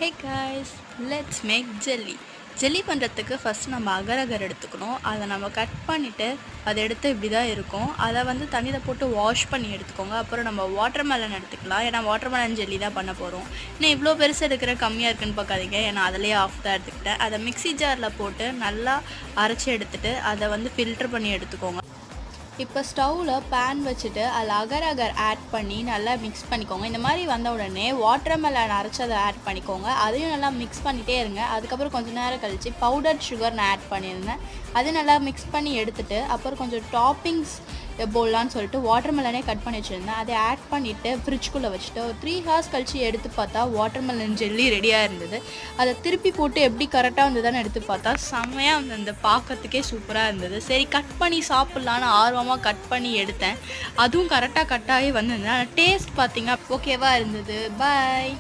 Hey guys, let's make jelly. Jelly பண்ணுறதுக்கு first நம்ம agar அகர் எடுத்துக்கணும். அதை நம்ம கட் பண்ணிவிட்டு அதை எடுத்து இப்படி தான் இருக்கும். அதை தண்ணியில் போட்டு வாஷ் பண்ணி எடுத்துக்கோங்க. அப்புறம் நம்ம வாட்டர் மெலன் எடுத்துக்கலாம். ஏன்னா வாட்டர் மெலன் ஜெல்லி தான் பண்ண போகிறோம். இன்னும் இவ்வளோ பெருசு எடுக்கிற கம்மியாக இருக்குன்னு பார்க்காதீங்க. ஏன்னா அதிலே ஆஃப் தான் எடுத்துக்கிட்டேன். அதை மிக்ஸி ஜாரில் போட்டு நல்லா அரைச்சி எடுத்துகிட்டு அதை ஃபில்டர் பண்ணி எடுத்துக்கோங்க. இப்போ ஸ்டவ்வில் பேன் வச்சுட்டு அதில் அகர் அகர் ஆட் பண்ணி நல்லா மிக்ஸ் பண்ணிக்கோங்க. இந்த மாதிரி வந்த உடனே வாட்டர் மெலன் அரைச்சதை ஆட் பண்ணிக்கோங்க. அதையும் நல்லா மிக்ஸ் பண்ணிகிட்டே இருங்க. அதுக்கப்புறம் கொஞ்சம் நேரம் கழித்து பவுடர் சுகர் நான் ஆட் பண்ணியிருந்தேன். அதையும் நல்லா மிக்ஸ் பண்ணி எடுத்துகிட்டு அப்புறம் கொஞ்சம் டாப்பிங்ஸ் போடலான்னு சொல்லிட்டு வாட்டர் மெலனே கட் பண்ணி வச்சுருந்தேன். அதை ஆட் பண்ணிவிட்டு ஃப்ரிட்ஜ்குள்ளே வச்சுட்டு ஒரு 3 hours கழித்து எடுத்து பார்த்தா வாட்டர் மெலன் ஜெல்லி ரெடியாக இருந்தது. அதை திருப்பி போட்டு எப்படி கரெக்டாக இருந்ததுன்னு எடுத்து பார்த்தா செம்மையாக அந்த பார்க்கறதுக்கே சூப்பராக இருந்தது. சரி கட் பண்ணி சாப்பிட்லான்னு ஆர்வமாக கட் பண்ணி எடுத்தேன். அதுவும் கரெக்டாக கட்டாகி வந்திருந்தேன். ஆனால் டேஸ்ட் பார்த்திங்க ஓகேவாக இருந்தது. பாய்.